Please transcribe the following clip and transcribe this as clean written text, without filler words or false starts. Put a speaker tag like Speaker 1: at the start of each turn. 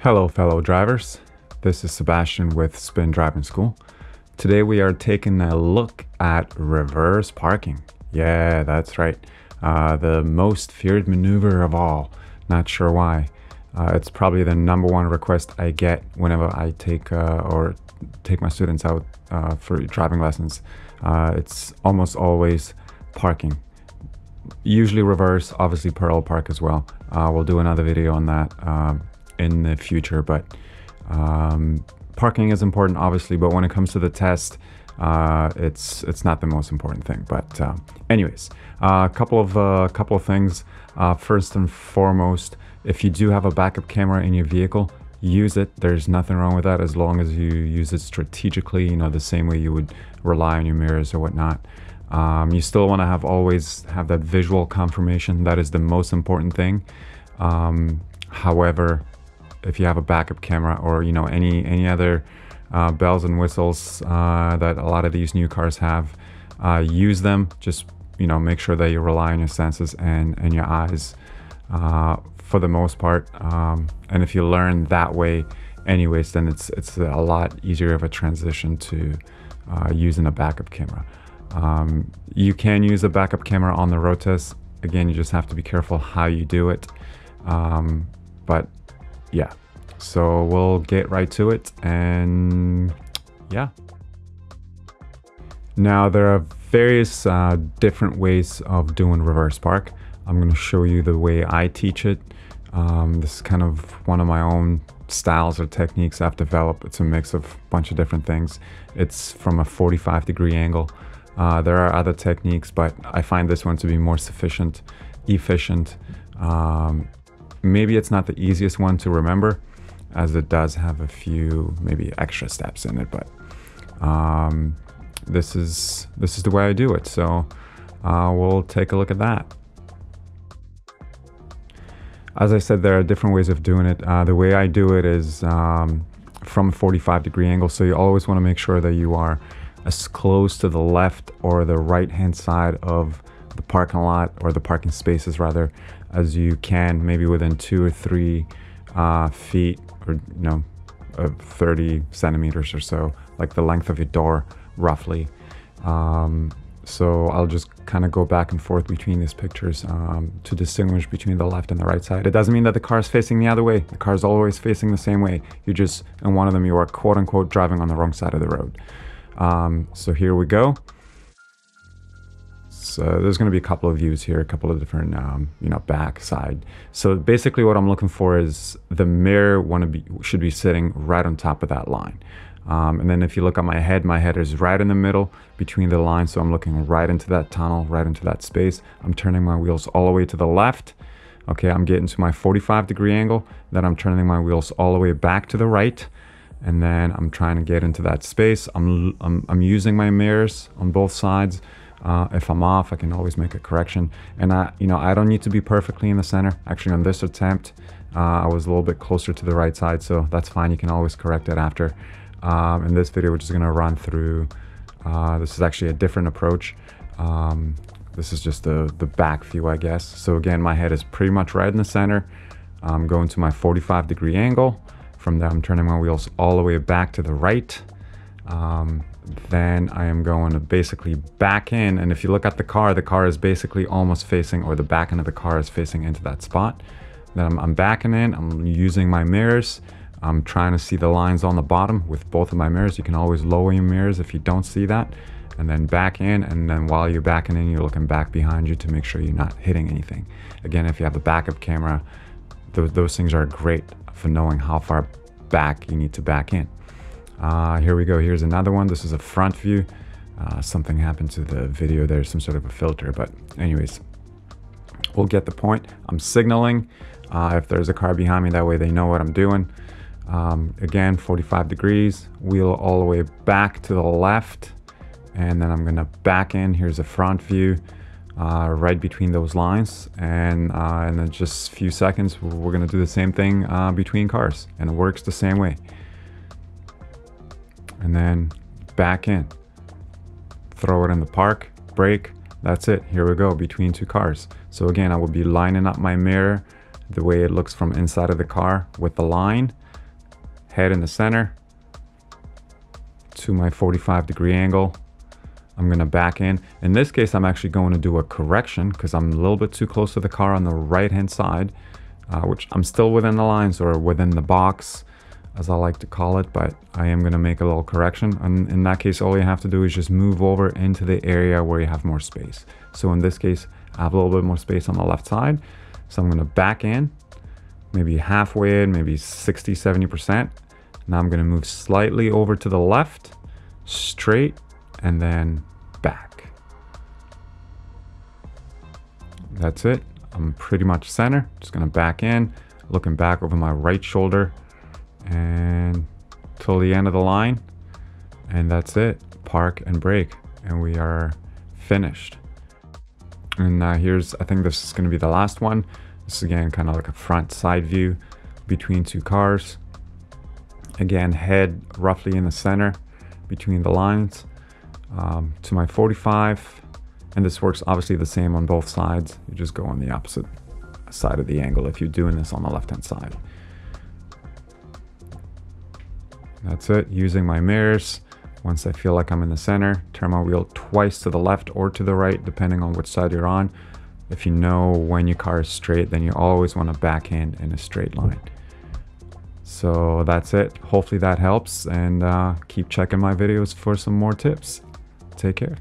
Speaker 1: Hello, fellow drivers. This is Sebastian with Spin Driving School. Today we are taking a look at reverse parking. Yeah, that's right. The most feared maneuver of all. Not sure why. It's probably the number one request I get whenever I take my students out for driving lessons. It's almost always parking. Usually reverse, obviously parallel park as well. We'll do another video on that in the future, but parking is important, obviously. But when it comes to the test, it's not the most important thing. But anyways, a couple of things. First and foremost, if you do have a backup camera in your vehicle, use it. There's nothing wrong with that as long as you use it strategically. You know, the same way you would rely on your mirrors or whatnot. You still want to always have that visual confirmation. That is the most important thing. However, if you have a backup camera or any other bells and whistles that a lot of these new cars have, use them. Just make sure that you rely on your senses and your eyes for the most part. And if you learn that way anyways, then it's a lot easier of a transition to using a backup camera. You can use a backup camera on the road test. Again, you just have to be careful how you do it. But yeah, so we'll get right to it. And yeah, now there are various different ways of doing reverse park. I'm going to show you the way I teach it. This is kind of one of my own styles or techniques I've developed. It's a mix of a bunch of different things. It's from a 45-degree angle. There are other techniques, but I find this one to be more efficient. Maybe it's not the easiest one to remember, as it does have a few maybe extra steps in it, but this is the way I do it. So we'll take a look at that. As I said, there are different ways of doing it. The way I do it is from a 45-degree angle. So you always want to make sure that you are as close to the left or the right hand side of the parking lot, or the parking spaces rather, as you can, maybe within 2 or 3 feet, or 30 centimeters or so, like the length of your door roughly. So I'll just kind of go back and forth between these pictures to distinguish between the left and the right side. It doesn't mean that the car is facing the other way. The car is always facing the same way. You just, in one of them, you are quote unquote driving on the wrong side of the road. So here we go. So there's going to be a couple of views here, a couple of different, back, side. So basically what I'm looking for is the mirror should be sitting right on top of that line. And then if you look at my head is right in the middle between the lines. So I'm looking right into that tunnel, right into that space. I'm turning my wheels all the way to the left. Okay, I'm getting to my 45-degree angle. Then I'm turning my wheels all the way back to the right. And then I'm trying to get into that space. I'm using my mirrors on both sides. If I'm off, I can always make a correction. And I don't need to be perfectly in the center. Actually, on this attempt, I was a little bit closer to the right side, so that's fine. You can always correct it after. In this video, we're just going to run through. This is actually a different approach. This is just the back view, I guess. So again, my head is pretty much right in the center. I'm going to my 45-degree angle. From there, I'm turning my wheels all the way back to the right. Then I am going to basically back in. And if you look at the car is basically almost facing, or the back end of the car is facing into that spot. Then I'm backing in. I'm using my mirrors. I'm trying to see the lines on the bottom with both of my mirrors. You can always lower your mirrors if you don't see that. And then back in. And then while you're backing in, you're looking back behind you to make sure you're not hitting anything. Again, if you have a backup camera, those things are great for knowing how far back you need to back in. Here we go. Here's another one. This is a front view. Something happened to the video. There's some sort of a filter, but anyways, we'll get the point. I'm signaling if there's a car behind me, that way they know what I'm doing. Again, 45 degrees, wheel all the way back to the left, and then I'm gonna back in. Here's a front view right between those lines, and then just a few seconds we're gonna do the same thing between cars, and it works the same way. And then back in, throw it in the park, brake. That's it. Here we go, between two cars. So again, I would be lining up my mirror the way it looks from inside of the car with the line. head in the center to my 45-degree angle. I'm gonna back in. In this case, I'm actually going to do a correction because I'm a little bit too close to the car on the right-hand side, which I'm still within the lines or within the box, as I like to call it, but I am gonna make a little correction. And in that case, all you have to do is just move over into the area where you have more space. So in this case, I have a little bit more space on the left side. So I'm gonna back in, maybe halfway in, maybe 60, 70%. Now I'm gonna move slightly over to the left, straight, and then back. That's it. I'm pretty much center. Just gonna back in, looking back over my right shoulder and till the end of the line. And that's it. Park and brake. And we are finished. And here's, I think this is gonna be the last one. This is again kind of like a front side view between two cars. Again, head roughly in the center between the lines. To my 45, and this works obviously the same on both sides. You just go on the opposite side of the angle if you're doing this on the left-hand side. That's it. Using my mirrors, once I feel like I'm in the center, turn my wheel twice to the left or to the right, depending on which side you're on. If you know when your car is straight, then you always want to backhand in a straight line. So that's it. Hopefully that helps, and keep checking my videos for some more tips. Take care.